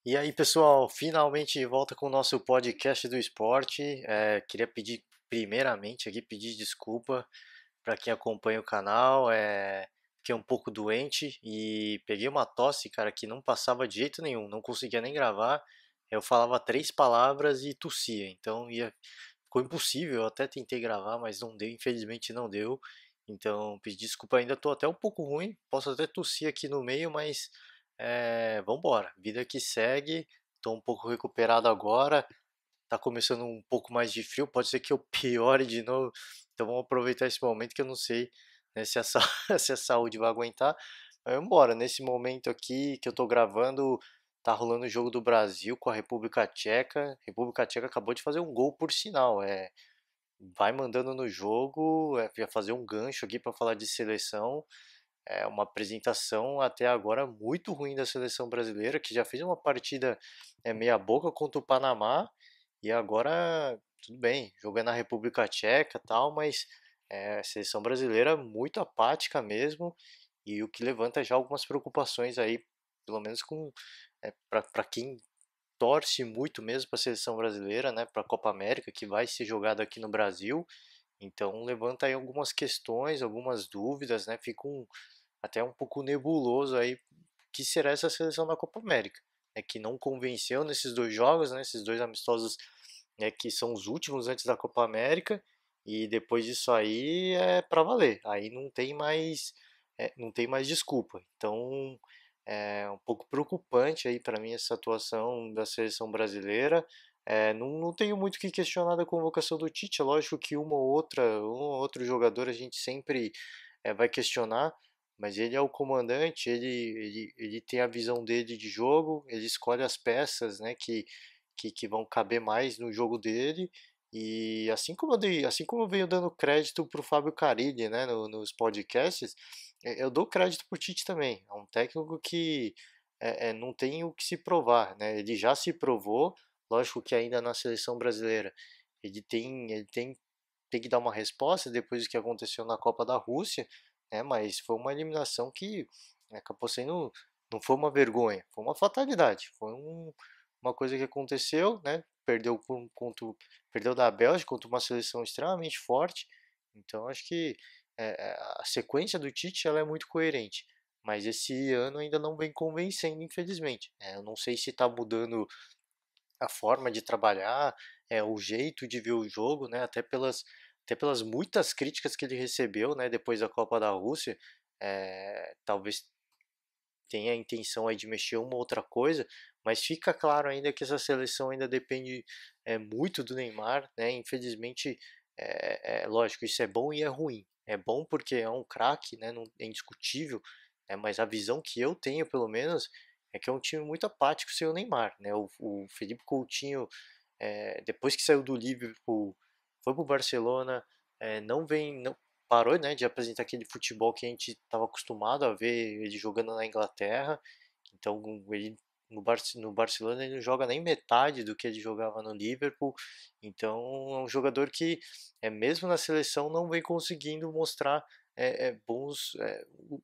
E aí, pessoal, finalmente de volta com o nosso podcast do esporte. Queria pedir, primeiramente, aqui pedir desculpa para quem acompanha o canal. Fiquei um pouco doente e peguei uma tosse, cara, que não passava de jeito nenhum, não conseguia nem gravar. Eu falava três palavras e tossia, então ficou impossível. Eu até tentei gravar, mas não deu, infelizmente não deu. Então, pedi desculpa, ainda estou até um pouco ruim, posso até tossir aqui no meio, mas vambora, vida que segue. Tô um pouco recuperado agora. Tá começando um pouco mais de frio, pode ser que eu piore de novo. Então vamos aproveitar esse momento que eu não sei, né, se se a saúde vai aguentar. Mas vambora, nesse momento aqui que eu tô gravando, tá rolando o jogo do Brasil com a República Tcheca. A República Tcheca acabou de fazer um gol, por sinal. Vai mandando no jogo, ia fazer um gancho aqui para falar de seleção. É uma apresentação até agora muito ruim da seleção brasileira, que já fez uma partida meia boca contra o Panamá e agora tudo bem, jogando na República Tcheca e tal, mas a seleção brasileira muito apática mesmo e o que levanta já algumas preocupações aí, pelo menos com para quem torce muito mesmo para a seleção brasileira, né, para a Copa América que vai ser jogada aqui no Brasil. Então levanta aí algumas questões, algumas dúvidas, né? Até um pouco nebuloso aí que será essa seleção da Copa América, né, que não convenceu nesses dois jogos, né, esses dois amistosos, né, que são os últimos antes da Copa América, e depois disso aí é para valer. Aí não tem mais desculpa. Então é um pouco preocupante aí para mim essa atuação da seleção brasileira. Não tenho muito o que questionar da convocação do Tite. É lógico que um ou outro jogador a gente sempre vai questionar, mas ele é o comandante, ele tem a visão dele de jogo, ele escolhe as peças, né, que vão caber mais no jogo dele. E assim como eu venho dando crédito para o Fábio Carilli, né, nos podcasts, eu dou crédito para o Tite também. É um técnico que não tem o que se provar, né? Ele já se provou, lógico que ainda na seleção brasileira tem que dar uma resposta depois do que aconteceu na Copa da Rússia, né? Mas foi uma eliminação que acabou sendo, não foi uma vergonha, foi uma fatalidade, uma coisa que aconteceu, né? Perdeu da Bélgica contra uma seleção extremamente forte. Então acho que a sequência do Tite ela é muito coerente. Mas esse ano ainda não vem convencendo, infelizmente. Eu não sei se está mudando a forma de trabalhar, o jeito de ver o jogo, né? Até pelas muitas críticas que ele recebeu, né? Depois da Copa da Rússia, talvez tenha a intenção aí de mexer uma outra coisa, mas fica claro ainda que essa seleção ainda depende muito do Neymar, né? Infelizmente, lógico, isso é bom e é ruim. É bom porque é um craque, né? Não, é indiscutível, mas a visão que eu tenho, pelo menos, é que é um time muito apático sem o Neymar, né? O Felipe Coutinho, depois que saiu do Liverpool, foi pro Barcelona, não vem, não, parou, né, de apresentar aquele futebol que a gente estava acostumado a ver ele jogando na Inglaterra. Então ele no Barcelona ele não joga nem metade do que ele jogava no Liverpool. Então é um jogador que mesmo na seleção não vem conseguindo mostrar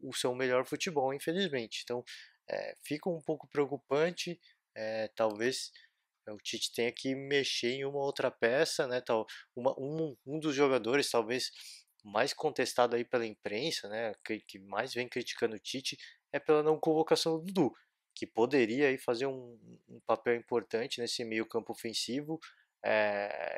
o seu melhor futebol, infelizmente. Então fica um pouco preocupante. Talvez o Tite tenha que mexer em uma outra peça, né? Um dos jogadores talvez mais contestado aí pela imprensa, né, que mais vem criticando o Tite, é pela não convocação do Dudu, que poderia aí fazer um papel importante nesse meio campo ofensivo.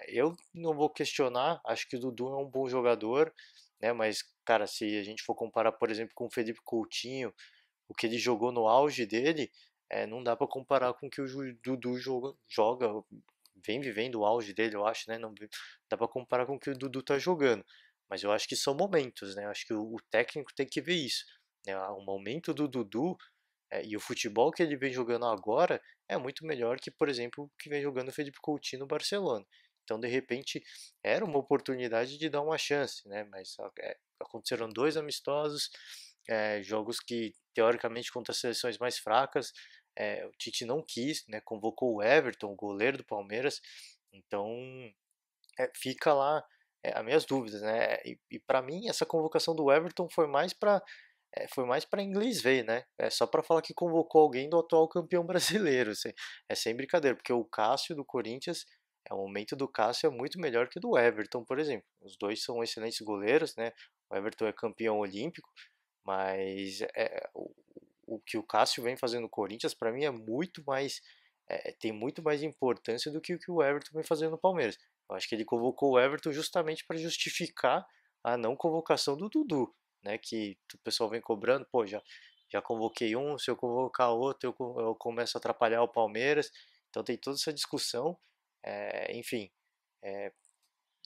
Eu não vou questionar, acho que o Dudu é um bom jogador, né, mas, cara, se a gente for comparar, por exemplo, com o Felipe Coutinho, o que ele jogou no auge dele, não dá para comparar com o que o Dudu joga, vem vivendo o auge dele, eu acho, né? Não dá para comparar com o que o Dudu tá jogando. Mas eu acho que são momentos, né? Eu acho que o técnico tem que ver isso, né? O momento do Dudu e o futebol que ele vem jogando agora é muito melhor que, por exemplo, o que vem jogando o Felipe Coutinho no Barcelona. Então, de repente, era uma oportunidade de dar uma chance, né? Mas aconteceram dois amistosos, jogos que, teoricamente, contra seleções mais fracas, o Tite não quis, né? Convocou o Everton, o goleiro do Palmeiras. Então, fica lá as minhas dúvidas, né? E para mim, essa convocação do Everton foi mais para foi mais para inglês ver, né? É só para falar que convocou alguém do atual campeão brasileiro, sem brincadeira, porque o Cássio do Corinthians, o momento do Cássio é muito melhor que o do Everton, por exemplo. Os dois são excelentes goleiros, né? O Everton é campeão olímpico, mas o que o Cássio vem fazendo no Corinthians, para mim, é muito mais, tem muito mais importância do que o que o Everton vem fazendo no Palmeiras. Eu acho que ele convocou o Everton justamente para justificar a não convocação do Dudu, né? Que o pessoal vem cobrando, pô, já convoquei um, se eu convocar outro, eu começo a atrapalhar o Palmeiras. Então tem toda essa discussão. Enfim, é,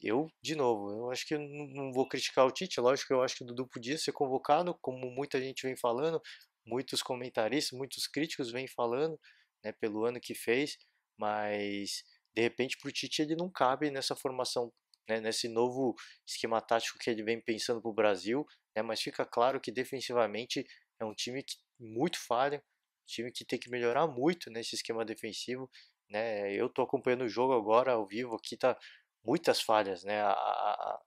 eu, de novo, eu acho que eu não vou criticar o Tite. Lógico que eu acho que o Dudu podia ser convocado, como muita gente vem falando, muitos comentaristas, muitos críticos vêm falando, né, pelo ano que fez, mas de repente para o Tite ele não cabe nessa formação, né, nesse novo esquema tático que ele vem pensando para o Brasil, né, mas fica claro que defensivamente é um time que muito falha, um time que tem que melhorar muito nesse esquema defensivo, né? Eu estou acompanhando o jogo agora ao vivo aqui, tá muitas falhas, né?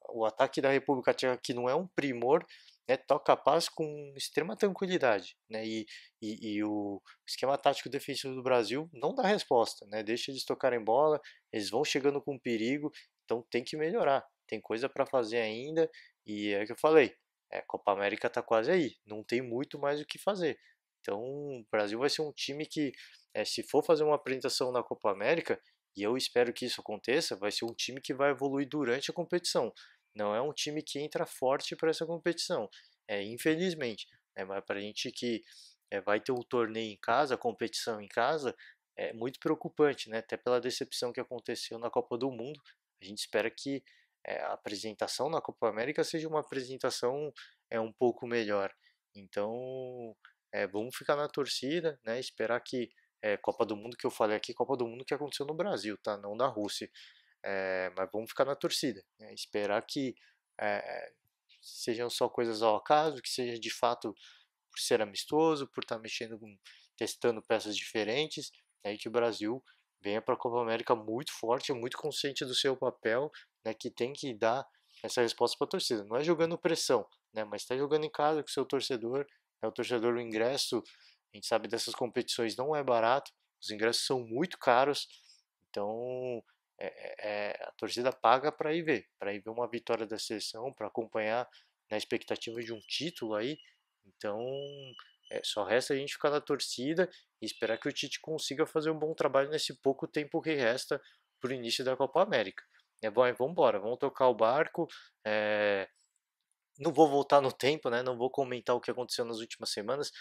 O ataque da República Tcheca, que não é um primor, né, toca a paz com extrema tranquilidade, né? E o esquema tático defensivo do Brasil não dá resposta, né? Deixa eles tocarem bola, eles vão chegando com perigo, então tem que melhorar. Tem coisa para fazer ainda e é o que eu falei. Copa América tá quase aí, não tem muito mais o que fazer. Então, o Brasil vai ser um time que, se for fazer uma apresentação na Copa América, e eu espero que isso aconteça, vai ser um time que vai evoluir durante a competição. Não é um time que entra forte para essa competição. Infelizmente. Mas para a gente que vai ter o torneio em casa, a competição em casa, é muito preocupante, né? Até pela decepção que aconteceu na Copa do Mundo. A gente espera que a apresentação na Copa América seja uma apresentação um pouco melhor. Então, vamos ficar na torcida, né? Esperar que Copa do Mundo que eu falei aqui, Copa do Mundo que aconteceu no Brasil, tá? Não da Rússia. Mas vamos ficar na torcida, né? Esperar que é, sejam só coisas ao acaso, que seja de fato por ser amistoso, por estar mexendo, testando peças diferentes, né? E que o Brasil venha para a Copa América muito forte, muito consciente do seu papel, né? Que tem que dar essa resposta para a torcida. Não é jogando pressão, né? Mas está jogando em casa com o seu torcedor, o torcedor, o ingresso, a gente sabe dessas competições não é barato, os ingressos são muito caros, então a torcida paga para ir ver uma vitória da seleção, para acompanhar na expectativa de um título aí. Então só resta a gente ficar na torcida e esperar que o Tite consiga fazer um bom trabalho nesse pouco tempo que resta para o início da Copa América. Bom, vamos embora, vamos tocar o barco. Não vou voltar no tempo, né? Não vou comentar o que aconteceu nas últimas semanas.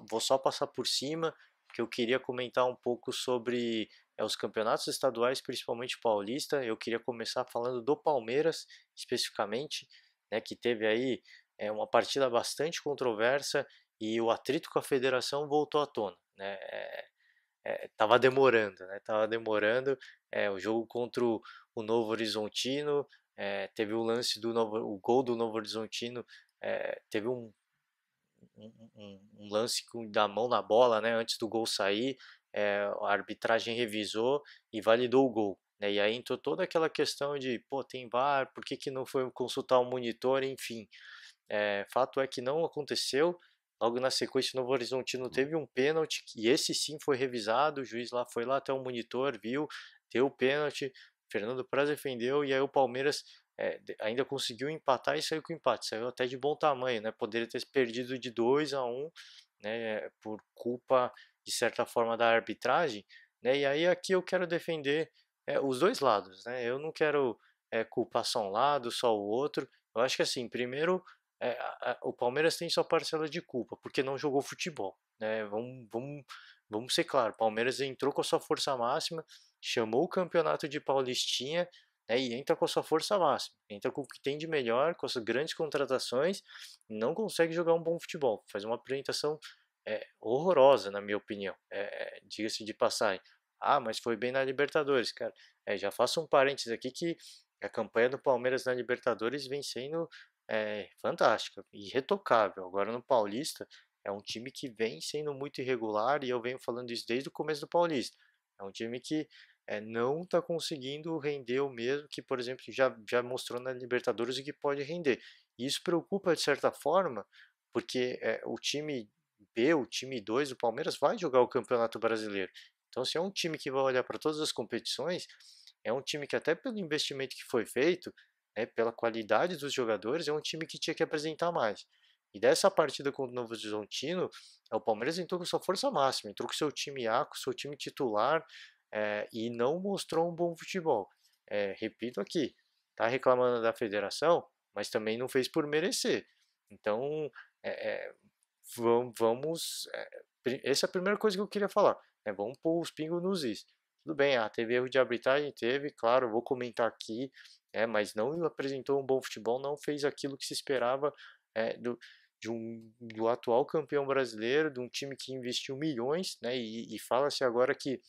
Vou só passar por cima, que eu queria comentar um pouco sobre os campeonatos estaduais, principalmente o paulista. Eu queria começar falando do Palmeiras, especificamente, né? Que teve aí uma partida bastante controversa e o atrito com a federação voltou à tona, né? Tava demorando, né? Tava demorando. O jogo contra o Novo Horizontino, teve o lance o gol do Novo Horizontino, teve um lance da mão na bola, né? Antes do gol sair, a arbitragem revisou e validou o gol. Né? E aí entrou toda aquela questão de, pô, tem VAR, por que, que não foi consultar o monitor, enfim. Fato é que não aconteceu. Logo na sequência, o Novo Horizontino teve um pênalti, e esse sim foi revisado. O juiz lá foi lá até o monitor, viu, deu o pênalti. Fernando Praz defendeu, e aí o Palmeiras ainda conseguiu empatar e saiu com empate. Saiu até de bom tamanho, né? Poderia ter perdido de 2-1, né? Por culpa, de certa forma, da arbitragem. Né? E aí aqui eu quero defender os dois lados, né? Eu não quero culpar só um lado, só o outro. Eu acho que assim, primeiro o Palmeiras tem sua parcela de culpa, porque não jogou futebol, né? Vamos ser claros, o Palmeiras entrou com a sua força máxima, chamou o campeonato de Paulistinha, né, e entra com a sua força máxima, entra com o que tem de melhor, com as grandes contratações, não consegue jogar um bom futebol, faz uma apresentação horrorosa, na minha opinião, diga-se de passagem. Ah, mas foi bem na Libertadores, cara. Já faço um parênteses aqui que a campanha do Palmeiras na Libertadores vem sendo fantástica, irretocável. Agora no Paulista é um time que vem sendo muito irregular e eu venho falando isso desde o começo do Paulista. É um time que não está conseguindo render o mesmo que, por exemplo, já mostrou na Libertadores o que pode render. E isso preocupa de certa forma, porque o time B, o time 2 do Palmeiras vai jogar o Campeonato Brasileiro. Então, se é um time que vai olhar para todas as competições, é um time que até pelo investimento que foi feito, né, pela qualidade dos jogadores, é um time que tinha que apresentar mais. E dessa partida contra o Novo Horizontino, o Palmeiras entrou com sua força máxima, entrou com seu time A, com seu time titular, e não mostrou um bom futebol. Repito aqui, tá reclamando da federação, mas também não fez por merecer. Então, é, é, vamos. Essa é a primeira coisa que eu queria falar. Vamos pôr os pingos nos is. Tudo bem, teve erro de arbitragem, teve, claro, eu vou comentar aqui, mas não apresentou um bom futebol, não fez aquilo que se esperava do, do atual campeão brasileiro, de um time que investiu milhões, né? E fala-se agora que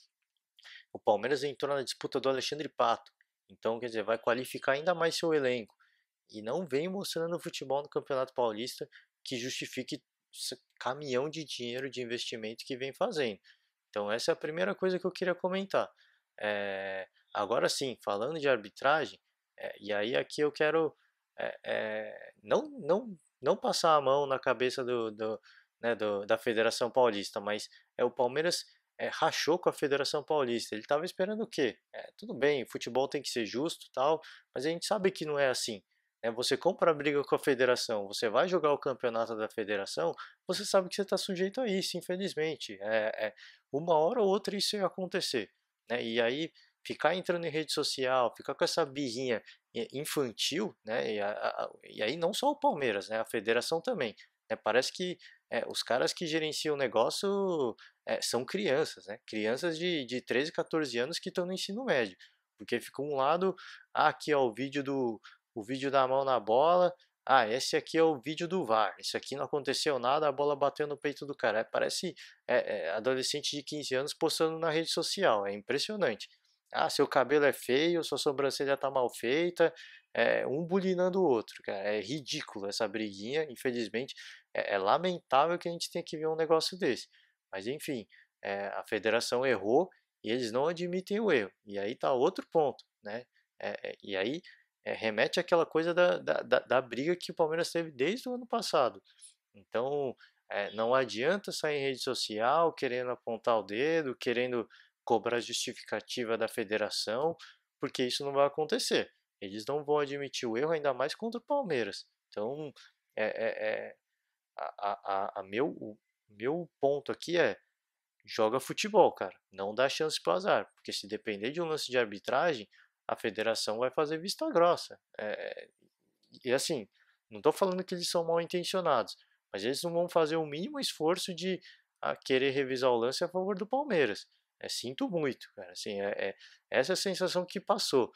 o Palmeiras entrou na disputa do Alexandre Pato. Então, quer dizer, vai qualificar ainda mais seu elenco. E não vem mostrando o futebol no Campeonato Paulista que justifique esse caminhão de dinheiro de investimento que vem fazendo. Então, essa é a primeira coisa que eu queria comentar. Agora sim, falando de arbitragem, e aí aqui eu quero não passar a mão na cabeça né, da Federação Paulista, mas o Palmeiras rachou com a Federação Paulista. Ele estava esperando o quê? Tudo bem, futebol tem que ser justo, tal, mas a gente sabe que não é assim. Você compra a briga com a federação, você vai jogar o campeonato da federação, você sabe que você está sujeito a isso, infelizmente. Uma hora ou outra isso ia acontecer. Né? E aí, ficar entrando em rede social, ficar com essa birrinha infantil, né? E aí não só o Palmeiras, né? A federação também. Parece que os caras que gerenciam o negócio são crianças, né? Crianças de 13, 14 anos que estão no ensino médio. Porque fica um lado, aqui ó, o vídeo da mão na bola, esse aqui é o vídeo do VAR, isso aqui não aconteceu nada, a bola bateu no peito do cara. Parece adolescente de 15 anos postando na rede social, é impressionante. Seu cabelo é feio, sua sobrancelha tá mal feita, um bulinando o outro, cara. É ridículo essa briguinha, infelizmente. É lamentável que a gente tenha que ver um negócio desse. Mas enfim, a federação errou e eles não admitem o erro. E aí tá outro ponto, né? E aí remete àquela coisa da briga que o Palmeiras teve desde o ano passado. Então, não adianta sair em rede social querendo apontar o dedo, querendo cobrar justificativa da federação, porque isso não vai acontecer. Eles não vão admitir o erro, ainda mais contra o Palmeiras. Então, é, é, é, o meu ponto aqui joga futebol, cara. Não dá chance pro azar, porque se depender de um lance de arbitragem, a federação vai fazer vista grossa. E assim, não estou falando que eles são mal intencionados, mas eles não vão fazer o mínimo esforço de querer revisar o lance a favor do Palmeiras. Sinto muito, cara. Assim, essa é a sensação que passou.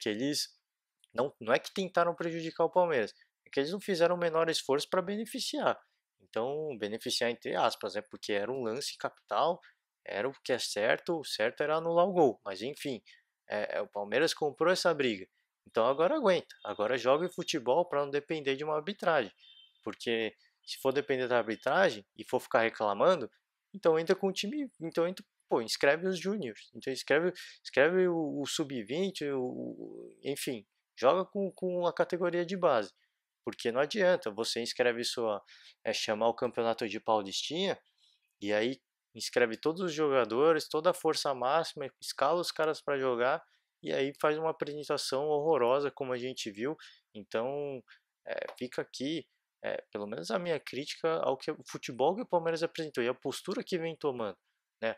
Que eles não é que tentaram prejudicar o Palmeiras, é que eles não fizeram o menor esforço para beneficiar. Então, beneficiar entre aspas, né? Porque era um lance capital, era o que é certo, o certo era anular o gol. Mas enfim, o Palmeiras comprou essa briga. Então agora aguenta, agora joga futebol para não depender de uma arbitragem. Porque se for depender da arbitragem e for ficar reclamando, então entra com o time, então entra, pô, inscreve os júniores, então escreve o sub-20, enfim, joga com a categoria de base. Porque não adianta, você inscreve chamar o campeonato de Paulistinha, e aí inscreve todos os jogadores, toda a força máxima, escala os caras para jogar, e aí faz uma apresentação horrorosa, como a gente viu. Então, fica aqui, pelo menos a minha crítica ao que o futebol que o Palmeiras apresentou e a postura que vem tomando, né?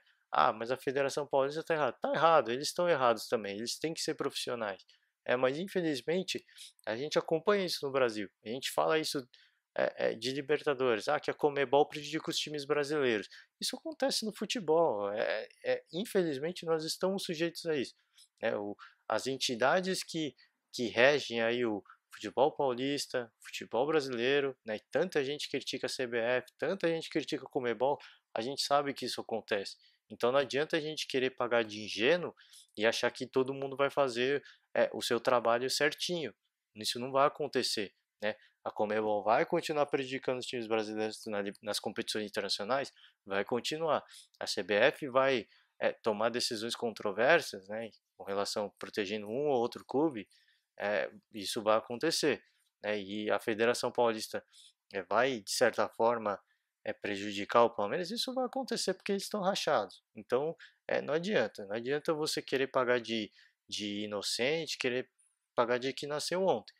Mas a Federação Paulista está errada. Está errado, eles estão errados também, eles têm que ser profissionais. Mas infelizmente a gente acompanha isso no Brasil. A gente fala isso de Libertadores, que a Comebol prejudica os times brasileiros. Isso acontece no futebol. Infelizmente nós estamos sujeitos a isso. As entidades que regem aí o futebol paulista, futebol brasileiro, né? Tanta gente critica a CBF, tanta gente critica a Comebol, a gente sabe que isso acontece. Então não adianta a gente querer pagar de ingênuo e achar que todo mundo vai fazer o seu trabalho certinho. Isso não vai acontecer, né? A Comebol vai continuar prejudicando os times brasileiros nas competições internacionais, vai continuar. A CBF vai tomar decisões controversas, né, com relação protegendo um ou outro clube, isso vai acontecer. Né? E a Federação Paulista vai de certa forma prejudicar o Palmeiras, isso vai acontecer porque eles estão rachados. Então, não adianta você querer pagar de inocente, querer pagar de que nasceu ontem.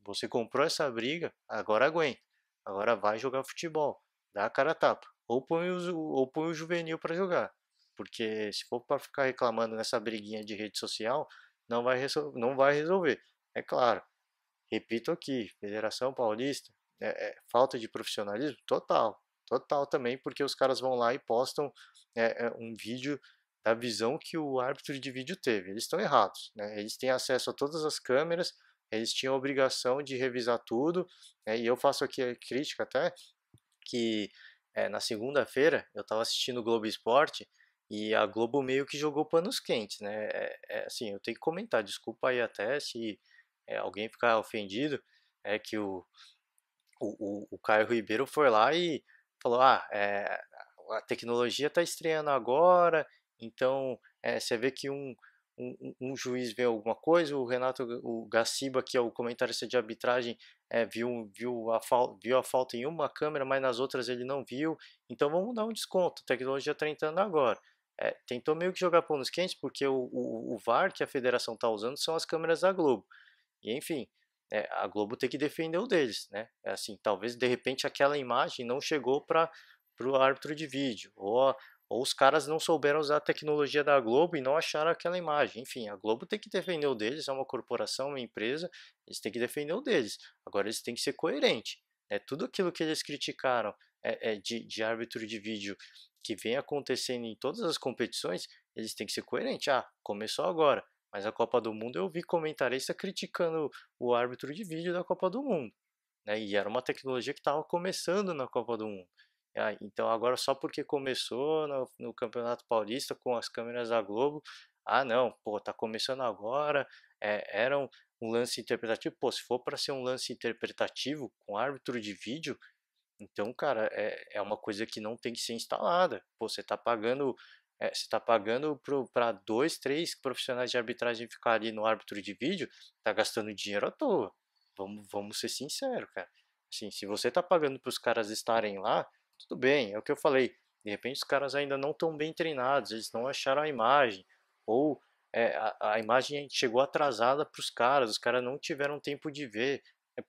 Você comprou essa briga, agora aguenta. Agora vai jogar futebol, dá a cara a tapa. Ou põe o juvenil para jogar. Porque se for para ficar reclamando nessa briguinha de rede social, não vai resolver. É claro, repito aqui, Federação Paulista, falta de profissionalismo total, total também, porque os caras vão lá e postam um vídeo da visão que o árbitro de vídeo teve. Eles estão errados, né? Eles têm acesso a todas as câmeras, eles tinham a obrigação de revisar tudo, e eu faço aqui a crítica até que na segunda-feira eu estava assistindo o Globo Esporte e a Globo meio que jogou panos quentes, né? Assim, eu tenho que comentar, desculpa aí até se alguém ficar ofendido, é que o Caio Ribeiro foi lá e falou: a tecnologia está estreando agora, então você vê que um juiz vê alguma coisa, o Gaciba, que é o comentarista de arbitragem, viu a falta em uma câmera, mas nas outras ele não viu, então vamos dar um desconto, a tecnologia está entrando agora. Tentou meio que jogar panos quentes, porque o VAR que a federação está usando são as câmeras da Globo. E enfim, a Globo tem que defender o deles, né? Assim, talvez de repente aquela imagem não chegou para o árbitro de vídeo, ou os caras não souberam usar a tecnologia da Globo e não acharam aquela imagem. Enfim, a Globo tem que defender o deles, é uma corporação, uma empresa, eles têm que defender o deles. Agora eles têm que ser coerentes. Tudo aquilo que eles criticaram de árbitro de vídeo que vem acontecendo em todas as competições, eles têm que ser coerentes. Ah, começou agora. Mas a Copa do Mundo eu vi comentarista criticando o árbitro de vídeo da Copa do Mundo, né? E era uma tecnologia que estava começando na Copa do Mundo. Então agora só porque começou no Campeonato Paulista com as câmeras da Globo, ah não, pô, tá começando agora, era um lance interpretativo, pô, se for para ser um lance interpretativo com árbitro de vídeo, então, cara, é uma coisa que não tem que ser instalada. Pô, você tá pagando para dois, três profissionais de arbitragem ficar ali no árbitro de vídeo, tá gastando dinheiro à toa. Vamos ser sinceros, cara. Assim, se você tá pagando para os caras estarem lá, tudo bem, é o que eu falei. De repente os caras ainda não estão bem treinados, eles não acharam a imagem, ou a imagem chegou atrasada para os caras não tiveram tempo de ver.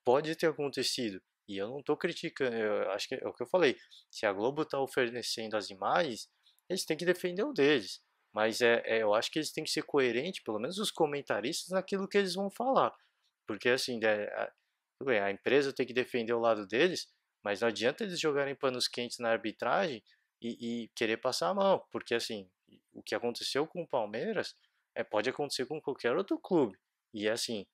Pode ter acontecido. E eu não estou criticando, eu acho que é o que eu falei. Se a Globo está oferecendo as imagens, eles têm que defender o deles. Mas eu acho que eles têm que ser coerentes, pelo menos os comentaristas, naquilo que eles vão falar. Porque assim, tudo bem, a empresa tem que defender o lado deles, mas não adianta eles jogarem panos quentes na arbitragem e querer passar a mão. Porque assim, o que aconteceu com o Palmeiras pode acontecer com qualquer outro clube. E assim,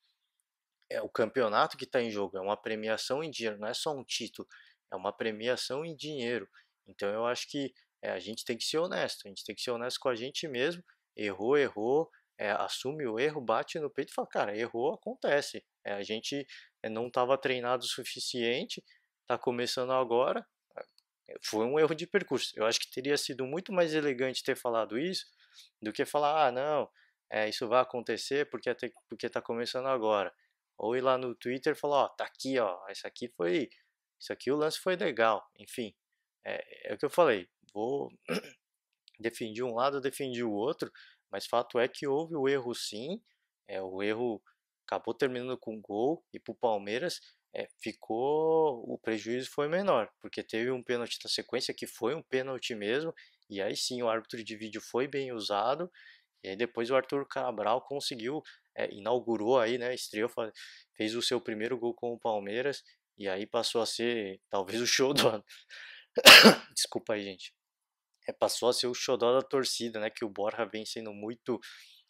o campeonato que está em jogo, é uma premiação em dinheiro, não é só um título, é uma premiação em dinheiro. Então eu acho que a gente tem que ser honesto, a gente tem que ser honesto com a gente mesmo. Errou, errou, assume o erro, bate no peito e fala, cara, errou, acontece. A gente não estava treinado o suficiente, está começando agora, foi um erro de percurso. Eu acho que teria sido muito mais elegante ter falado isso do que falar, ah, não, isso vai acontecer porque está começando agora. Ou ir lá no Twitter e falar, ó, tá aqui, ó, isso aqui o lance foi legal. Enfim, é o que eu falei, vou defender um lado, defendi o outro, mas fato é que houve o erro sim, o erro acabou terminando com gol e pro Palmeiras ficou, o prejuízo foi menor, porque teve um pênalti na sequência que foi um pênalti mesmo, e aí sim o árbitro de vídeo foi bem usado, e aí depois o Arthur Cabral conseguiu, inaugurou aí, né, estreou, fez o seu primeiro gol com o Palmeiras, e aí passou a ser talvez o show do ano. Desculpa aí, gente. Passou a ser o xodó da torcida, né, que o Borja vem sendo muito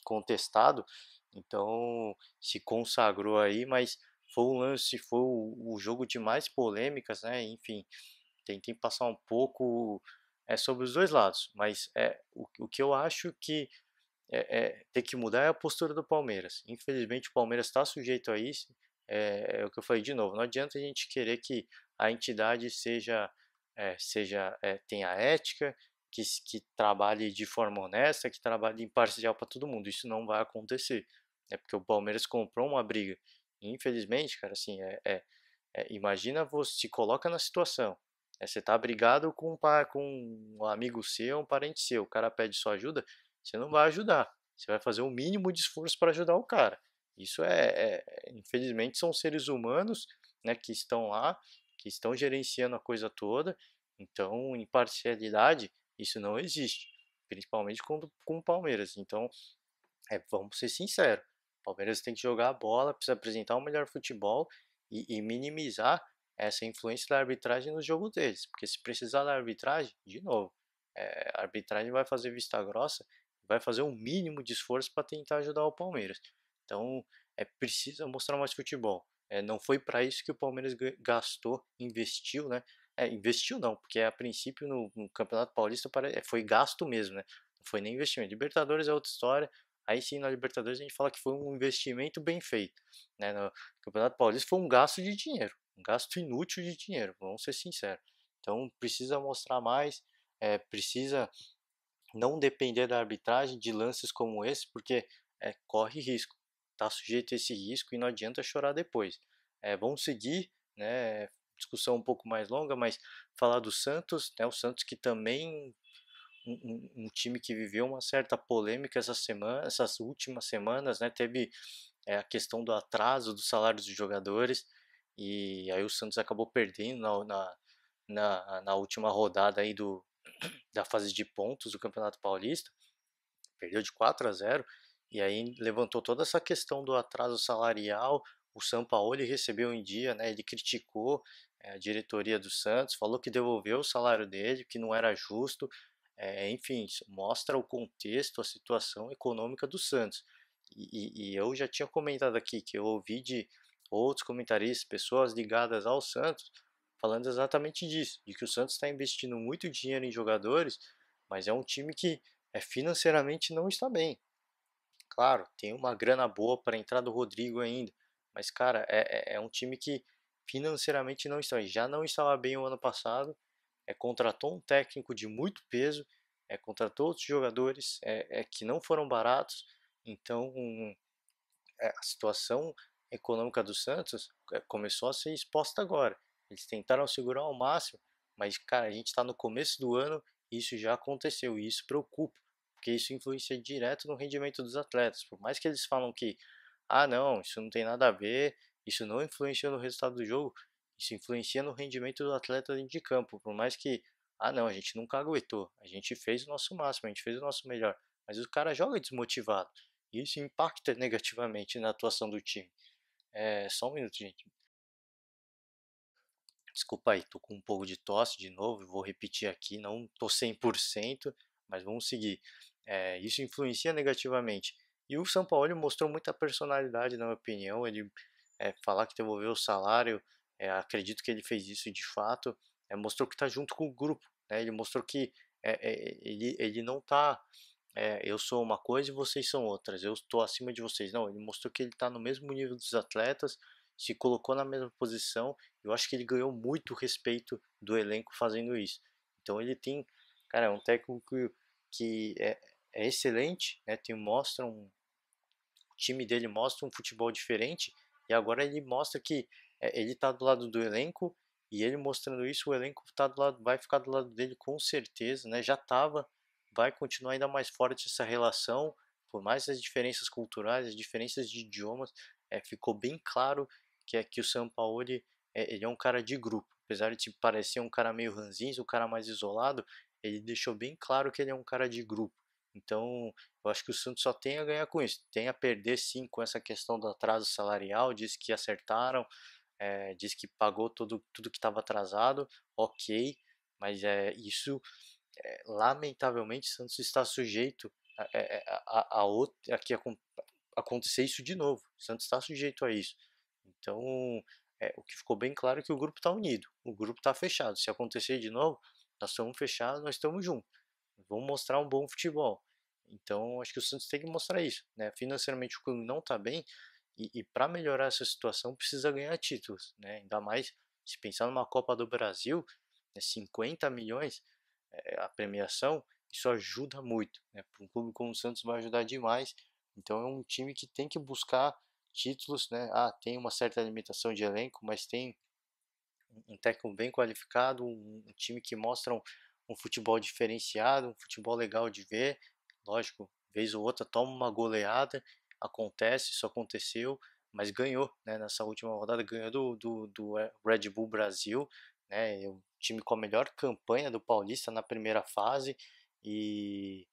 contestado, então se consagrou aí, mas foi um lance, foi o jogo de mais polêmicas, né, enfim, tentei passar um pouco sobre os dois lados, mas o que eu acho que tem que mudar é a postura do Palmeiras. Infelizmente o Palmeiras está sujeito a isso. É o que eu falei de novo. Não adianta a gente querer que a entidade tenha ética, que trabalhe de forma honesta, que trabalhe imparcial para todo mundo. Isso não vai acontecer. É porque o Palmeiras comprou uma briga. E, infelizmente, cara, assim, Imagina você se coloca na situação. Você tá brigado com um amigo seu, um parente seu, o cara pede sua ajuda, você não vai ajudar. Você vai fazer o mínimo de esforço para ajudar o cara. Isso infelizmente, são seres humanos, né, que estão lá, que estão gerenciando a coisa toda. Então, imparcialidade, isso não existe, principalmente com o Palmeiras. Então, vamos ser sinceros, o Palmeiras tem que jogar a bola, precisa apresentar o melhor futebol e minimizar essa influência da arbitragem no jogo deles, porque se precisar da arbitragem, de novo, a arbitragem vai fazer vista grossa, vai fazer o mínimo de esforço para tentar ajudar o Palmeiras. Então, precisa mostrar mais futebol. Não foi para isso que o Palmeiras gastou, investiu, né? Investiu não, porque a princípio no Campeonato Paulista foi gasto mesmo, né? Não foi nem investimento. Libertadores é outra história. Aí sim, na Libertadores a gente fala que foi um investimento bem feito, né? No Campeonato Paulista foi um gasto de dinheiro, um gasto inútil de dinheiro, vamos ser sinceros. Então precisa mostrar mais, precisa não depender da arbitragem de lances como esse, porque corre risco, está sujeito a esse risco e não adianta chorar depois. Vamos seguir, né? Discussão um pouco mais longa, mas falar do Santos, né? O Santos que também um time que viveu uma certa polêmica essas últimas semanas, né? Teve a questão do atraso dos salários dos jogadores e aí o Santos acabou perdendo na última rodada aí da fase de pontos do Campeonato Paulista, perdeu de 4-0 e aí levantou toda essa questão do atraso salarial. O Sampaoli recebeu em dia, né? Ele criticou a diretoria do Santos, falou que devolveu o salário dele, que não era justo. Enfim, isso mostra o contexto, a situação econômica do Santos. E eu já tinha comentado aqui que eu ouvi de outros comentaristas, pessoas ligadas ao Santos, falando exatamente disso, de que o Santos está investindo muito dinheiro em jogadores, mas é um time que financeiramente não está bem. Claro, tem uma grana boa para entrar do Rodrigo ainda, mas cara, é um time que financeiramente não está, já não estava bem o ano passado, contratou um técnico de muito peso, contratou outros jogadores que não foram baratos, então a situação econômica do Santos começou a ser exposta agora. Eles tentaram segurar ao máximo, mas cara, a gente está no começo do ano e isso já aconteceu e isso preocupa, porque isso influencia direto no rendimento dos atletas. Por mais que eles falam que, ah não, isso não tem nada a ver, isso não influencia no resultado do jogo, isso influencia no rendimento do atleta dentro de campo. Por mais que, ah não, a gente nunca aguentou, a gente fez o nosso máximo, a gente fez o nosso melhor, mas o cara joga desmotivado. E isso impacta negativamente na atuação do time. Só um minuto, gente. Desculpa aí, tô com um pouco de tosse de novo, vou repetir aqui, não tô 100%, mas vamos seguir. Isso influencia negativamente. E o São Paulo mostrou muita personalidade, na minha opinião. Ele falar que devolveu o salário, acredito que ele fez isso de fato. Mostrou que está junto com o grupo, né? Ele mostrou que ele não está eu sou uma coisa e vocês são outras, eu estou acima de vocês. Não, ele mostrou que ele está no mesmo nível dos atletas, se colocou na mesma posição. Eu acho que ele ganhou muito respeito do elenco fazendo isso. Então ele tem, cara, é um técnico que é excelente, né? O time dele mostra um futebol diferente e agora ele mostra que ele está do lado do elenco e ele mostrando isso, o elenco tá do lado, vai ficar do lado dele com certeza, né? Já estava, vai continuar ainda mais forte essa relação, por mais as diferenças culturais, as diferenças de idiomas, ficou bem claro que o Sampaoli ele é um cara de grupo, apesar de parecer um cara meio ranzinza, um cara mais isolado, ele deixou bem claro que ele é um cara de grupo. Então, eu acho que o Santos só tem a ganhar com isso, tem a perder sim com essa questão do atraso salarial, diz que acertaram, diz que pagou tudo que estava atrasado, ok, mas isso, lamentavelmente, o Santos está sujeito a que acontecer isso de novo. O Santos está sujeito a isso. Então, o que ficou bem claro é que o grupo está unido, o grupo está fechado. Se acontecer de novo, nós estamos fechados, nós estamos juntos. Vamos mostrar um bom futebol. Então, acho que o Santos tem que mostrar isso, né? Financeiramente o clube não está bem e para melhorar essa situação precisa ganhar títulos, né? Ainda mais se pensar numa Copa do Brasil, né, 50 milhões a premiação, isso ajuda muito, né? Para um clube como o Santos vai ajudar demais. Então é um time que tem que buscar títulos, né? Tem uma certa limitação de elenco, mas tem um técnico bem qualificado, um time que mostra um futebol diferenciado, um futebol legal de ver. Lógico, vez ou outra toma uma goleada, acontece, isso aconteceu, mas ganhou, né? Nessa última rodada ganhou do Red Bull Brasil, né? O time com a melhor campanha do Paulista na primeira fase e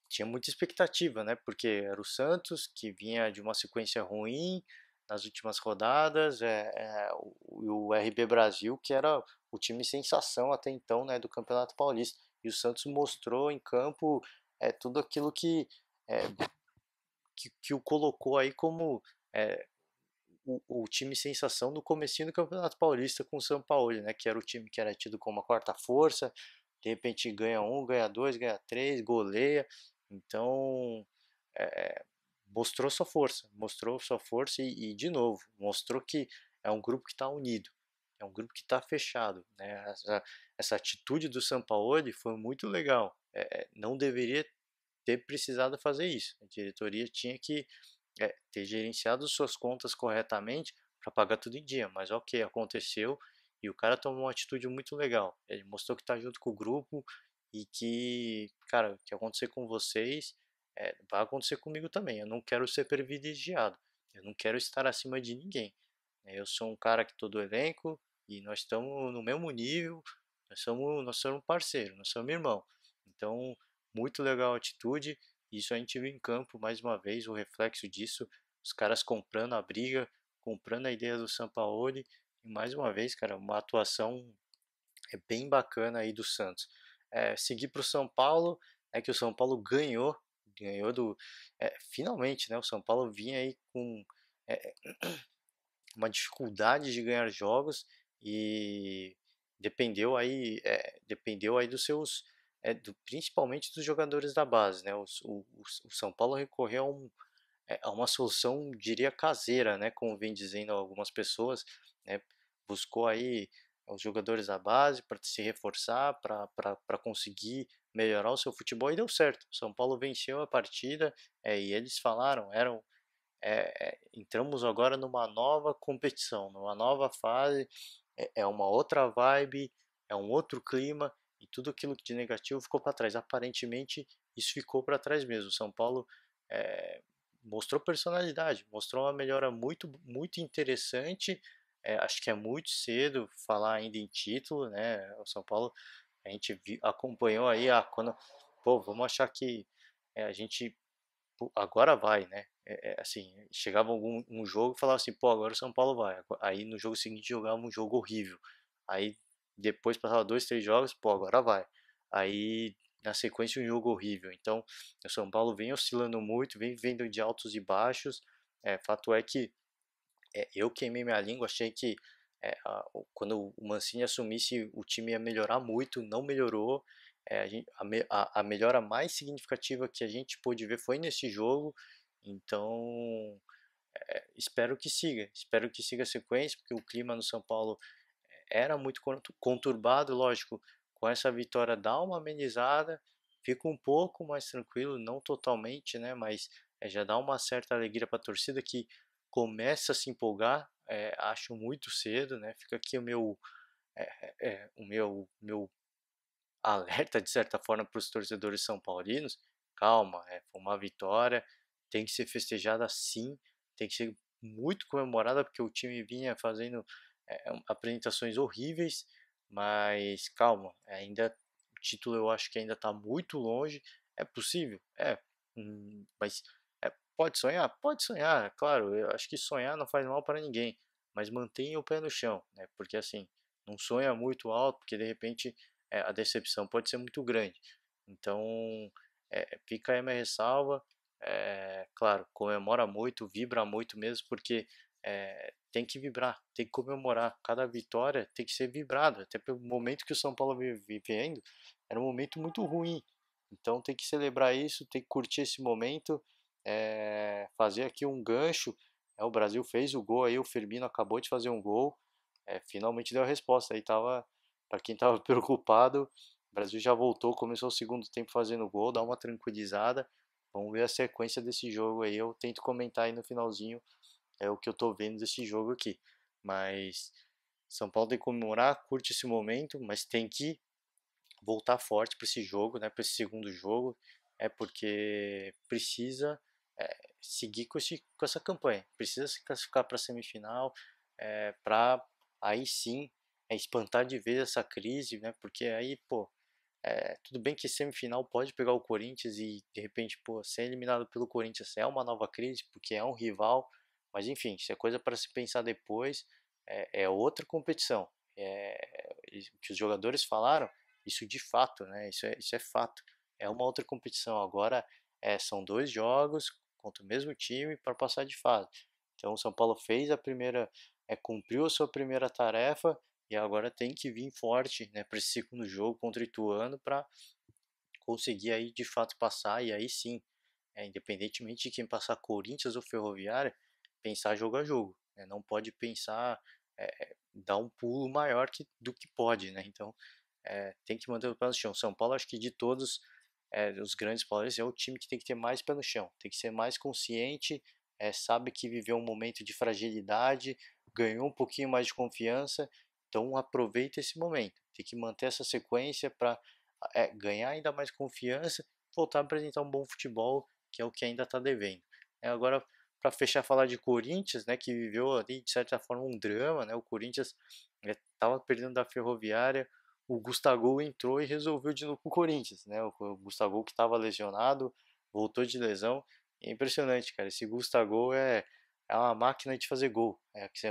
tinha muita expectativa, né? Porque era o Santos que vinha de uma sequência ruim nas últimas rodadas, o RB Brasil que era o time sensação até então, né, do Campeonato Paulista. E o Santos mostrou em campo tudo aquilo é, que o colocou aí como é, o time sensação no comecinho do Campeonato Paulista com o São Paulo, né? Que era o time que era tido como a quarta força, de repente ganha um, ganha dois, ganha três, goleia. Então é, mostrou sua força e de novo mostrou que é um grupo que está unido, é um grupo que está fechado, né? Essa atitude do Sampaoli foi muito legal. Não deveria ter precisado fazer isso. A diretoria tinha que ter gerenciado suas contas corretamente para pagar tudo em dia. Mas ok, aconteceu e o cara tomou uma atitude muito legal. Ele mostrou que está junto com o grupo e que, cara, o que acontecer com vocês vai acontecer comigo também. Eu não quero ser privilegiado. Eu não quero estar acima de ninguém. Eu sou um cara que todo elenco e nós estamos no mesmo nível. Nós somos parceiro, nós somos irmão. Então, muito legal a atitude. Isso a gente viu em campo mais uma vez, o reflexo disso, os caras comprando a briga, comprando a ideia do Sampaoli, e mais uma vez, cara, uma atuação bem bacana aí do Santos. Seguir para o São Paulo, é que o São Paulo ganhou finalmente, né? O São Paulo vinha aí com é, uma dificuldade de ganhar jogos e dependeu aí dos seus principalmente dos jogadores da base, né? O São Paulo recorreu a uma solução, diria, caseira, né? Como vem dizendo algumas pessoas, né? Buscou aí os jogadores da base para se reforçar, para conseguir melhorar o seu futebol e deu certo. O São Paulo venceu a partida e eles falaram, entramos agora numa nova competição, numa nova fase, é uma outra vibe, é um outro clima e tudo aquilo de negativo ficou para trás. Aparentemente, isso ficou para trás mesmo. O São Paulo é, mostrou personalidade, mostrou uma melhora muito, muito interessante. Acho que é muito cedo falar ainda em título, né? O São Paulo, a gente acompanhou aí quando, pô, vamos achar que a gente agora vai, né? Assim, chegava um jogo e falava assim, pô, agora o São Paulo vai. Aí no jogo seguinte jogava um jogo horrível. Aí depois passava dois, três jogos, pô, agora vai. Aí na sequência um jogo horrível. Então o São Paulo vem oscilando muito, vem vendo de altos e baixos. Fato é que eu queimei minha língua, achei que quando o Mancini assumisse o time ia melhorar muito, não melhorou. A melhora mais significativa que a gente pôde ver foi nesse jogo, então espero que siga a sequência, porque o clima no São Paulo era muito conturbado, lógico, com essa vitória dá uma amenizada, fica um pouco mais tranquilo, não totalmente, né, mas já dá uma certa alegria para a torcida que começa a se empolgar, acho muito cedo, né, fica aqui o meu alerta de certa forma para os torcedores são paulinos, calma, foi uma vitória, tem que ser festejada sim, tem que ser muito comemorada porque o time vinha fazendo apresentações horríveis, mas calma, ainda o título eu acho que ainda está muito longe, é possível, mas pode sonhar, claro, eu acho que sonhar não faz mal para ninguém, mas mantenha o pé no chão, né? Porque assim, não sonha muito alto, porque de repente a decepção pode ser muito grande. Então, fica aí a minha ressalva. Claro, comemora muito, vibra muito mesmo, porque tem que vibrar, tem que comemorar. Cada vitória tem que ser vibrada. Até pelo momento que o São Paulo vive vivendo, era um momento muito ruim. Então tem que celebrar isso, tem que curtir esse momento, fazer aqui um gancho. O Brasil fez o gol aí, o Firmino acabou de fazer um gol, finalmente deu a resposta. Aí tava, para quem tava preocupado, o Brasil já voltou, começou o segundo tempo fazendo gol, dá uma tranquilizada. Vamos ver a sequência desse jogo aí. Eu tento comentar aí no finalzinho o que eu tô vendo desse jogo aqui. Mas São Paulo tem que comemorar, curte esse momento, mas tem que voltar forte para esse jogo, né, para esse segundo jogo, porque precisa seguir com essa campanha, precisa se classificar para a semifinal, para aí sim espantar de vez essa crise, né, porque aí, pô, tudo bem que semifinal pode pegar o Corinthians e de repente, pô, ser eliminado pelo Corinthians é uma nova crise, porque é um rival, mas enfim, isso é coisa para se pensar depois, é outra competição. O que os jogadores falaram, isso de fato, né? Isso é fato. É uma outra competição. Agora são 2 jogos contra o mesmo time para passar de fase. Então o São Paulo fez a primeira, cumpriu a sua primeira tarefa e agora tem que vir forte, né, para esse segundo jogo contra o Ituano para conseguir aí de fato passar e aí sim, independentemente de quem passar Corinthians ou Ferroviária, pensar jogo a jogo, né? Não pode pensar dar um pulo maior do que pode, né? Então tem que manter o pé no chão. São Paulo, acho que de todos os grandes paulistas, é o time que tem que ter mais pé no chão, tem que ser mais consciente, sabe que viveu um momento de fragilidade, ganhou um pouquinho mais de confiança, então aproveita esse momento. Tem que manter essa sequência para ganhar ainda mais confiança, voltar a apresentar um bom futebol, que é o que ainda está devendo. Agora, para fechar, falar de Corinthians, né, que viveu ali de certa forma um drama, né? O Corinthians estava perdendo da Ferroviária, o Gustavo entrou e resolveu de novo com o Corinthians, né? O Gustavo que estava lesionado, voltou de lesão. É impressionante, cara. Esse Gustavo é uma máquina de fazer gol.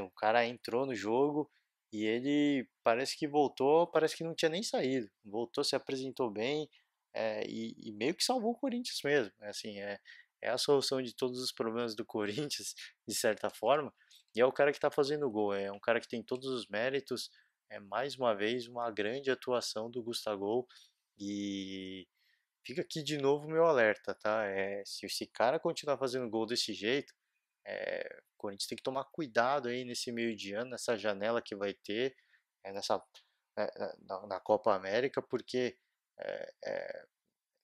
O cara entrou no jogo e ele parece que voltou, parece que não tinha nem saído. Voltou, se apresentou bem, e meio que salvou o Corinthians mesmo. É a solução de todos os problemas do Corinthians, de certa forma. E é o cara que está fazendo gol. É um cara que tem todos os méritos. É mais uma vez uma grande atuação do Gustavo. E fica aqui de novo meu alerta, tá? Se esse cara continuar fazendo gol desse jeito, o Corinthians tem que tomar cuidado aí nesse meio de ano, nessa janela que vai ter, nessa, na Copa América, porque é, é,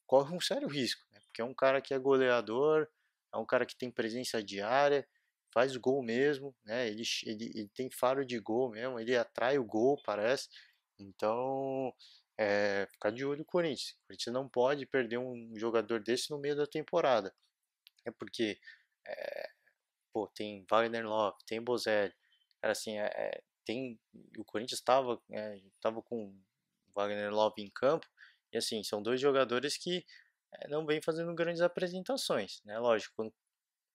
corre um sério risco, né? Porque é um cara que é goleador, é um cara que tem presença diária, faz gol mesmo, né? Ele tem faro de gol mesmo, ele atrai o gol, parece. Então, ficar de olho no Corinthians. O Corinthians não pode perder um jogador desse no meio da temporada. É porque é, pô, tem Wagner Love, tem Bozelli, cara, assim, o Corinthians estava com o Wagner Love em campo, e assim, são 2 jogadores que não vêm fazendo grandes apresentações, né? Lógico, quando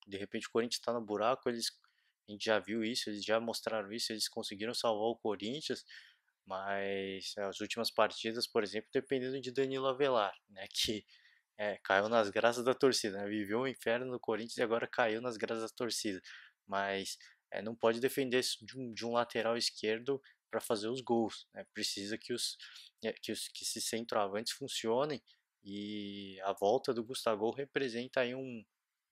de repente o Corinthians está no buraco, a gente já viu isso, eles já mostraram isso, eles conseguiram salvar o Corinthians, mas as últimas partidas, por exemplo, dependendo de Danilo Avelar, né? Que caiu nas graças da torcida, né? Viveu um inferno no Corinthians e agora caiu nas graças da torcida. Mas não pode depender de um lateral esquerdo para fazer os gols, né? Precisa que esses centroavantes funcionem e a volta do Gustavo representa aí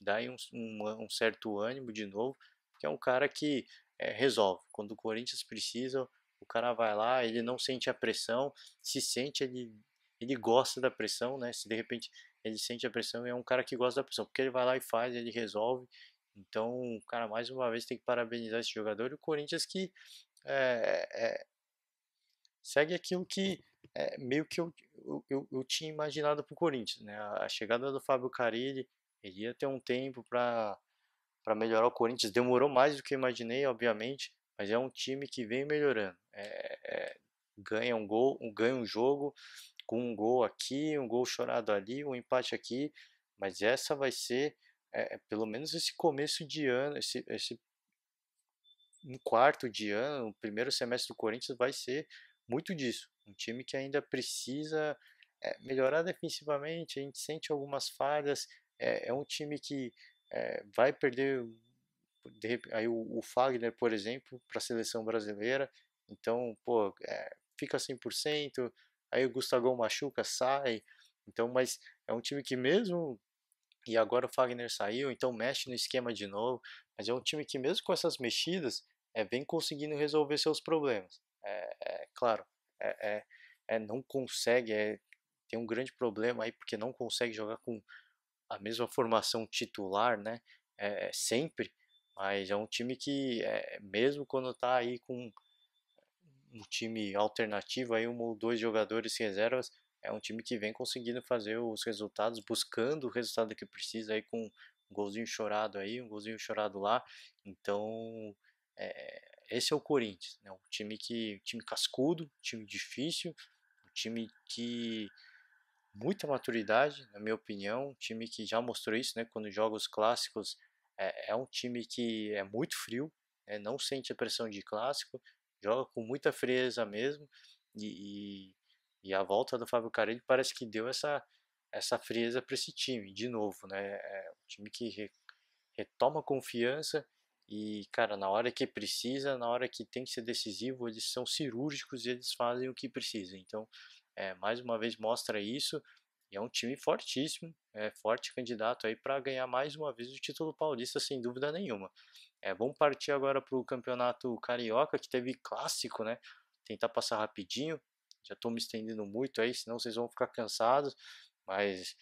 dá aí um certo ânimo de novo, porque é um cara que resolve. Quando o Corinthians precisa, o cara vai lá, ele não sente a pressão, se sente, ele gosta da pressão, né? Se de repente ele sente a pressão e é um cara que gosta da pressão, porque ele vai lá e faz, ele resolve. Então, cara, mais uma vez tem que parabenizar esse jogador e o Corinthians que é, é, segue aquilo que meio que eu tinha imaginado para o Corinthians, né? A chegada do Fábio Carille, ele ia ter um tempo para melhorar o Corinthians. Demorou mais do que eu imaginei, obviamente, mas é um time que vem melhorando. Ganha um gol, ganha um jogo com um gol aqui, um gol chorado ali, um empate aqui, mas essa vai ser, pelo menos esse começo de ano, esse um quarto de ano, o primeiro semestre do Corinthians vai ser muito disso. Um time que ainda precisa melhorar defensivamente, a gente sente algumas falhas, é um time que vai perder aí o Fagner, por exemplo, para a seleção brasileira, então, pô, fica 100%, aí o Gustavo machuca, sai, então, mas é um time que mesmo, e agora o Fagner saiu, então mexe no esquema de novo, mas é um time que mesmo com essas mexidas, vem conseguindo resolver seus problemas. Claro, é, é, não consegue, tem um grande problema aí, porque não consegue jogar com a mesma formação titular, né? Sempre, mas é um time que, mesmo quando está aí com um time alternativo, aí um ou dois jogadores reservas, é um time que vem conseguindo fazer os resultados, buscando o resultado que precisa aí com um golzinho chorado aí, um golzinho chorado lá. Então, esse é o Corinthians, né? Um time cascudo, time difícil, um time que muita maturidade, na minha opinião, um time que já mostrou isso, né? Quando joga os clássicos, é um time que é muito frio, né, não sente a pressão de clássico, joga com muita frieza mesmo, e, e a volta do Fábio Carelli parece que deu essa frieza para esse time, de novo, né? É um time que retoma confiança e, cara, na hora que precisa, na hora que tem que ser decisivo, eles são cirúrgicos e eles fazem o que precisa. Então, mais uma vez mostra isso. E é um time fortíssimo, forte candidato aí para ganhar mais uma vez o título paulista, sem dúvida nenhuma. Vamos partir agora para o campeonato carioca, que teve clássico, né? Tentar passar rapidinho. Já estou me estendendo muito aí, senão vocês vão ficar cansados. Mas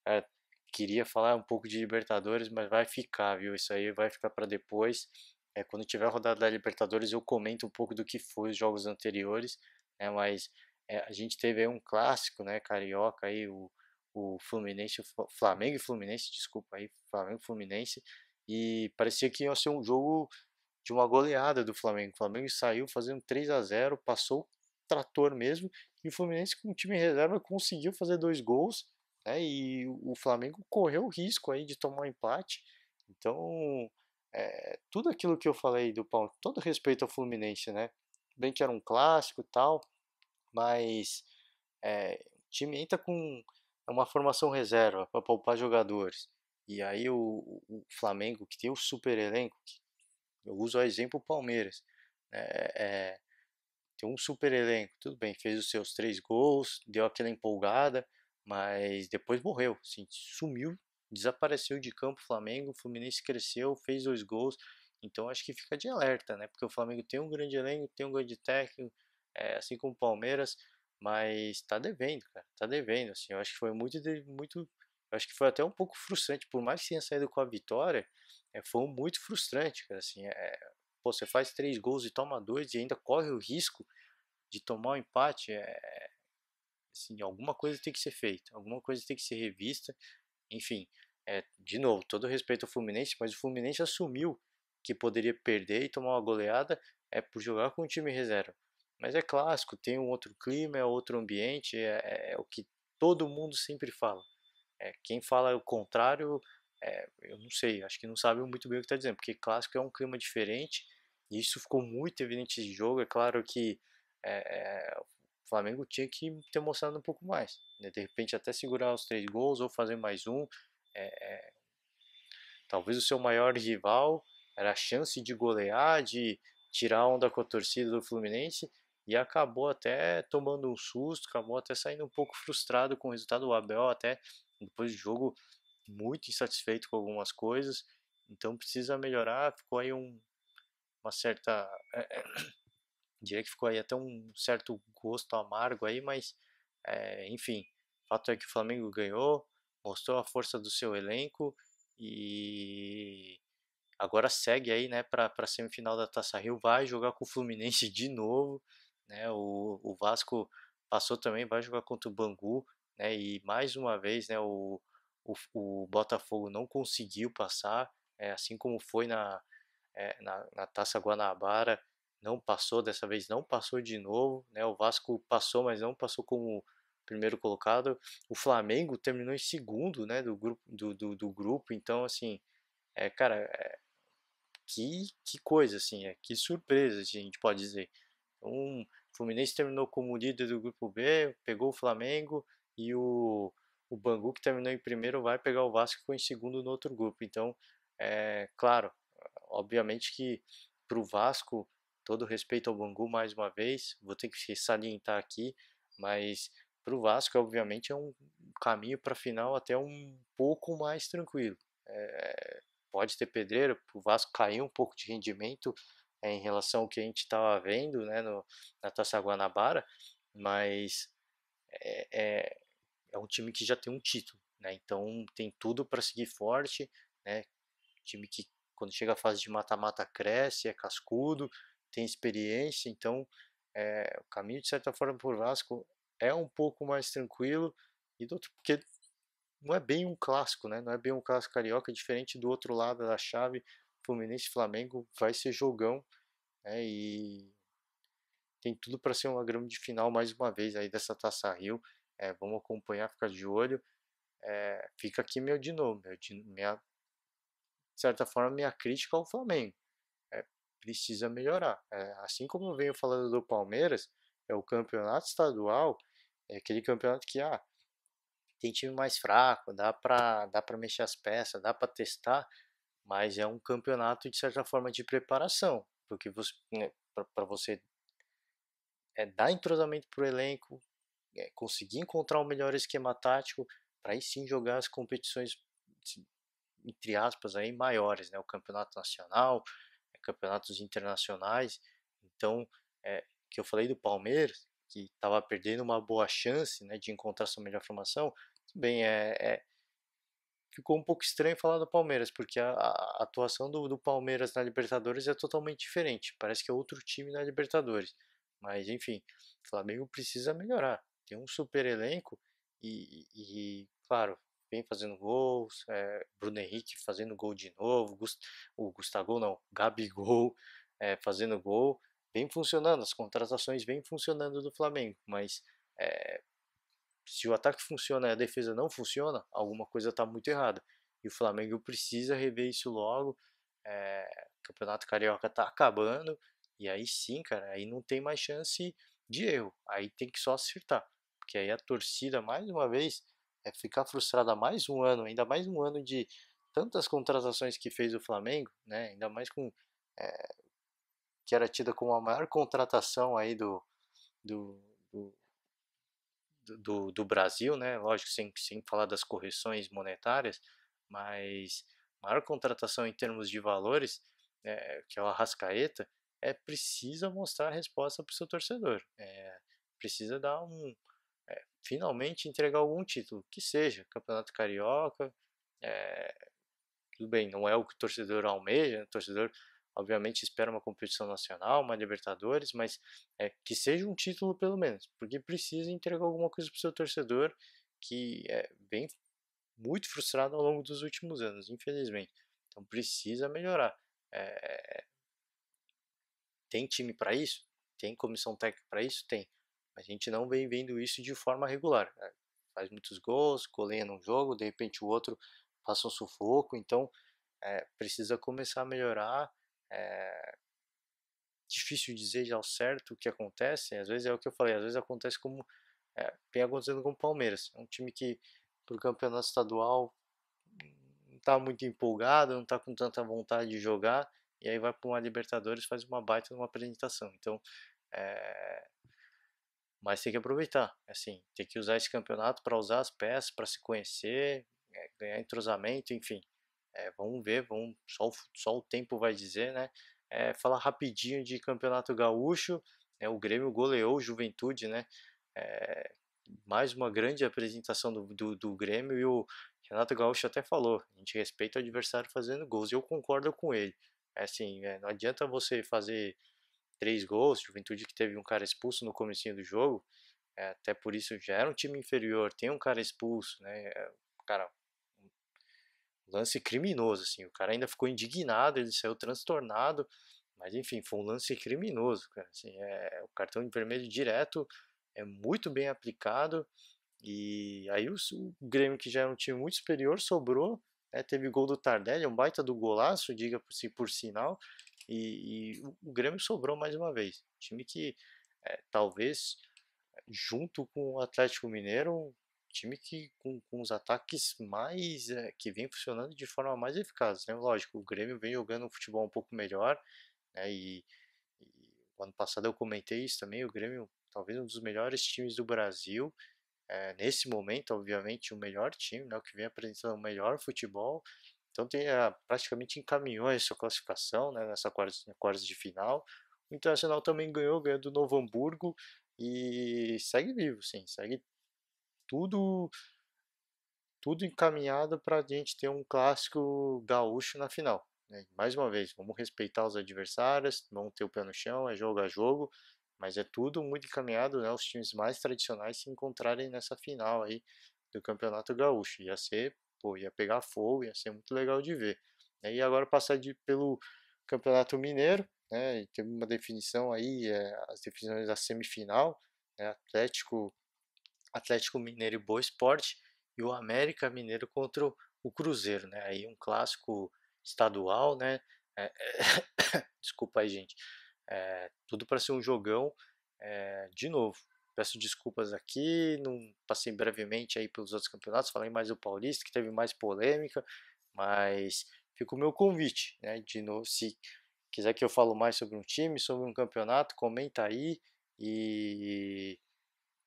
é, queria falar um pouco de Libertadores, mas vai ficar, viu? Isso aí vai ficar para depois. Quando tiver a rodada da Libertadores, eu comento um pouco do que foi os jogos anteriores, né? Mas a gente teve aí um clássico, né? Carioca aí, o Fluminense, o Flamengo e Fluminense, desculpa aí, Flamengo e Fluminense, e parecia que ia ser um jogo de uma goleada do Flamengo. O Flamengo saiu fazendo 3-0, passou o trator mesmo, e o Fluminense com o time em reserva conseguiu fazer 2 gols, né? E o Flamengo correu o risco aí de tomar um empate. Então, tudo aquilo que eu falei do Paulo, todo respeito ao Fluminense, né? Bem que era um clássico e tal, mas o time entra com uma formação reserva para poupar jogadores. E aí o Flamengo, que tem o super elenco, eu uso o exemplo Palmeiras, né? Tem um super elenco, tudo bem, fez os seus 3 gols, deu aquela empolgada, mas depois morreu, assim, sumiu, desapareceu de campo o Flamengo, o Fluminense cresceu, fez 2 gols, então acho que fica de alerta, né? Porque o Flamengo tem um grande elenco, tem um grande técnico, assim como o Palmeiras, mas tá devendo, cara, tá devendo, assim, eu acho que foi muito, eu acho que foi até um pouco frustrante, por mais que tenha saído com a vitória, foi muito frustrante, cara, assim, pô, você faz 3 gols e toma dois e ainda corre o risco de tomar um empate, assim, alguma coisa tem que ser feita, alguma coisa tem que ser revista, enfim, de novo, todo respeito ao Fluminense, mas o Fluminense assumiu que poderia perder e tomar uma goleada por jogar com o time reserva. Mas é clássico, tem um outro clima, é outro ambiente, é o que todo mundo sempre fala. Quem fala o contrário, eu não sei, acho que não sabe muito bem o que está dizendo, porque clássico é um clima diferente e isso ficou muito evidente nesse jogo. É claro que o Flamengo tinha que ter mostrado um pouco mais, né? De repente até segurar os 3 gols ou fazer mais um. Talvez o seu maior rival era a chance de golear, de tirar a onda com a torcida do Fluminense e acabou até tomando um susto, acabou até saindo um pouco frustrado com o resultado. O Abel até depois do jogo muito insatisfeito com algumas coisas, então precisa melhorar. Ficou aí uma certa, diria que ficou aí até um certo gosto amargo aí, mas enfim, o fato é que o Flamengo ganhou, mostrou a força do seu elenco e agora segue aí, né, para a semifinal da Taça Rio, vai jogar com o Fluminense de novo, né? O Vasco passou também, vai jogar contra o Bangu, né? E mais uma vez, né, o Botafogo não conseguiu passar, assim como foi na Taça Guanabara, não passou, dessa vez não passou de novo, né? O Vasco passou, mas não passou como primeiro colocado. O Flamengo terminou em segundo, né, do grupo, então assim, cara, que coisa, assim, que surpresa, assim, a gente pode dizer. Então, o Fluminense terminou como líder do grupo B, pegou o Flamengo e o Bangu, que terminou em primeiro, vai pegar o Vasco, que ficou em segundo no outro grupo. Então, claro, obviamente que para o Vasco, todo respeito ao Bangu mais uma vez, vou ter que salientar aqui, mas para o Vasco, obviamente, é um caminho para a final até um pouco mais tranquilo. Pode ter pedreira, o Vasco caiu um pouco de rendimento em relação ao que a gente estava vendo, né, na Taça Guanabara, mas é, é, é um time que já tem um título, né, então tem tudo para seguir forte, né, time que quando chega a fase de mata-mata cresce, é cascudo, tem experiência, então O caminho de certa forma por Vasco é um pouco mais tranquilo e do outro, porque não é bem um clássico, né? Não é bem um clássico carioca, diferente do outro lado da chave, Fluminense e Flamengo vai ser jogão, né? E tem tudo para ser uma grande final mais uma vez aí dessa Taça Rio. Vamos acompanhar, ficar de olho. Fica aqui meu de novo, de certa forma minha crítica ao Flamengo. É, precisa melhorar. Assim como eu venho falando do Palmeiras, é o campeonato estadual, é aquele campeonato que tem time mais fraco, dá pra mexer as peças, dá para testar, mas é um campeonato de certa forma de preparação, porque você, né, para você dar entrosamento pro elenco, conseguir encontrar o melhor esquema tático, para aí sim jogar as competições entre aspas aí maiores, né? O campeonato nacional, campeonatos internacionais. Então, que eu falei do Palmeiras, que estava perdendo uma boa chance, né, de encontrar sua melhor formação. Bem, ficou um pouco estranho falar do Palmeiras, porque a atuação do Palmeiras na Libertadores é totalmente diferente. Parece que é outro time na Libertadores. Mas, enfim, o Flamengo precisa melhorar. Tem um super elenco claro, vem fazendo gols. Bruno Henrique fazendo gol de novo. O Gustavo, não, Gabigol fazendo gol. Vem funcionando, as contratações vêm funcionando do Flamengo. Mas é, se o ataque funciona e a defesa não funciona, alguma coisa está muito errada. E o Flamengo precisa rever isso logo. O Campeonato Carioca está acabando. E aí sim, cara, aí não tem mais chance de erro. Aí tem que só acertar. Porque aí a torcida, mais uma vez, ficar frustrada mais um ano, ainda mais um ano de tantas contratações que fez o Flamengo, né? Ainda mais com é, que era tida como a maior contratação aí do, do do Brasil, né? Lógico, sem falar das correções monetárias, mas a maior contratação em termos de valores, que é o Arrascaeta, precisa mostrar a resposta para o seu torcedor. Precisa dar finalmente entregar algum título, que seja Campeonato Carioca, é, tudo bem, não é o que o torcedor almeja, né? O torcedor obviamente espera uma competição nacional, uma Libertadores, mas que seja um título pelo menos, porque precisa entregar alguma coisa para o seu torcedor que vem muito frustrado ao longo dos últimos anos, infelizmente. Então precisa melhorar. É, tem time para isso? Tem comissão técnica para isso? Tem. Mas a gente não vem vendo isso de forma regular. Faz muitos gols, goleia num jogo, de repente o outro passa um sufoco, então precisa começar a melhorar. É difícil dizer ao certo o que acontece, às vezes é o que eu falei, às vezes acontece como vem acontecendo com o Palmeiras. É um time que pro campeonato estadual não está muito empolgado, não está com tanta vontade de jogar, e aí vai para uma Libertadores e faz uma baita de uma apresentação. Então, é, mas tem que aproveitar, assim, tem que usar esse campeonato para usar as peças, para se conhecer, ganhar entrosamento, enfim. Vamos ver, só o tempo vai dizer, né? Falar rapidinho de Campeonato Gaúcho, o Grêmio goleou o Juventude, né? É, mais uma grande apresentação do Grêmio e o Renato Gaúcho até falou, a gente respeita o adversário fazendo gols, e eu concordo com ele. Assim, não adianta você fazer 3 gols, Juventude que teve um cara expulso no comecinho do jogo, até por isso já era um time inferior, tem um cara expulso, né? Cara, lance criminoso, assim. O cara ainda ficou indignado, ele saiu transtornado, mas enfim, foi um lance criminoso, cara. Assim, o cartão de vermelho direto é muito bem aplicado e aí o Grêmio, que já era um time muito superior, sobrou. Teve gol do Tardelli, um baita do golaço, diga por sinal, e o Grêmio sobrou mais uma vez. Time que talvez junto com o Atlético Mineiro, um time que com os ataques mais que vem funcionando de forma mais eficaz, né? Lógico, o Grêmio vem jogando um futebol um pouco melhor, né? E o ano passado eu comentei isso também, o Grêmio talvez um dos melhores times do Brasil, nesse momento, obviamente, o melhor time, né? O que vem apresentando o melhor futebol. Então praticamente encaminhou a sua classificação, né, nessa quartas de final. O Internacional também ganhou do Novo Hamburgo e segue vivo, sim, segue tudo tudo encaminhado para a gente ter um clássico gaúcho na final, né? Mais uma vez, vamos respeitar os adversários, vamos ter o pé no chão, é jogo a jogo, mas é tudo muito encaminhado, né, os times mais tradicionais se encontrarem nessa final aí do Campeonato Gaúcho. Ia ser, pô, ia pegar fogo, ia ser muito legal de ver. E agora passar pelo Campeonato Mineiro, né, e tem uma definição aí, as definições da semifinal, né, Atlético Mineiro e Boa Esporte e o América Mineiro contra o Cruzeiro, né? Aí um clássico estadual, né? É, desculpa aí, gente. Tudo para ser um jogão, de novo. Peço desculpas aqui, não passei brevemente aí pelos outros campeonatos, falei mais do Paulista, que teve mais polêmica, mas fica o meu convite, né? De novo, se quiser que eu falo mais sobre um time, sobre um campeonato, comenta aí e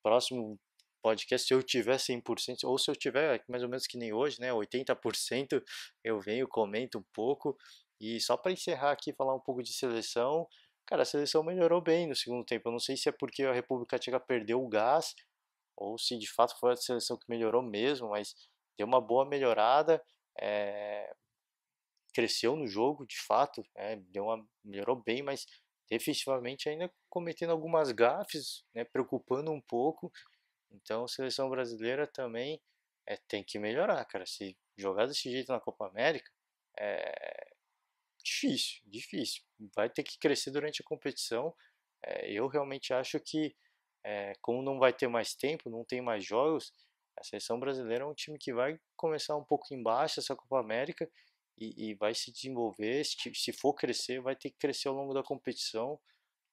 próximo podcast, se eu tiver 100% ou se eu tiver mais ou menos que nem hoje, né, 80%, eu venho, comento um pouco. E só para encerrar aqui, falar um pouco de seleção. Cara, a seleção melhorou bem no segundo tempo. Eu não sei se é porque a República Tcheca perdeu o gás ou se de fato foi a seleção que melhorou mesmo, mas deu uma boa melhorada. É, cresceu no jogo, de fato, melhorou bem, mas defensivamente ainda cometendo algumas gafes, né, preocupando um pouco. Então, a seleção brasileira também tem que melhorar, cara. Se jogar desse jeito na Copa América, é difícil, difícil. Vai ter que crescer durante a competição. Eu realmente acho que, como não vai ter mais tempo, não tem mais jogos, a seleção brasileira é um time que vai começar um pouco embaixo essa Copa América e vai se desenvolver. Se for crescer, vai ter que crescer ao longo da competição,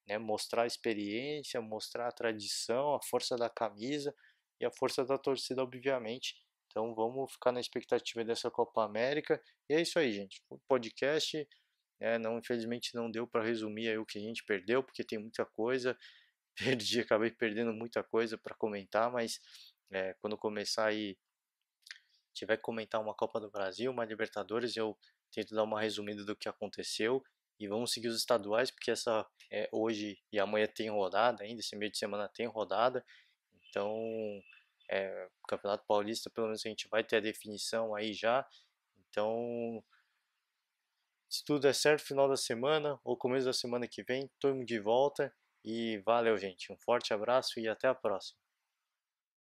né? Mostrar a experiência, mostrar a tradição, a força da camisa e a força da torcida, obviamente. Então vamos ficar na expectativa dessa Copa América. E é isso aí, gente. O podcast, não, infelizmente não deu para resumir aí o que a gente perdeu, porque tem muita coisa. Perdi, acabei perdendo muita coisa para comentar, mas quando começar aí, tiver que comentar uma Copa do Brasil, uma Libertadores, eu tento dar uma resumida do que aconteceu e vamos seguir os estaduais, porque hoje e amanhã tem rodada ainda, esse meio de semana tem rodada, então o Campeonato Paulista pelo menos a gente vai ter a definição aí já, então se tudo der certo, final da semana ou começo da semana que vem, estamos de volta e valeu, gente, um forte abraço e até a próxima.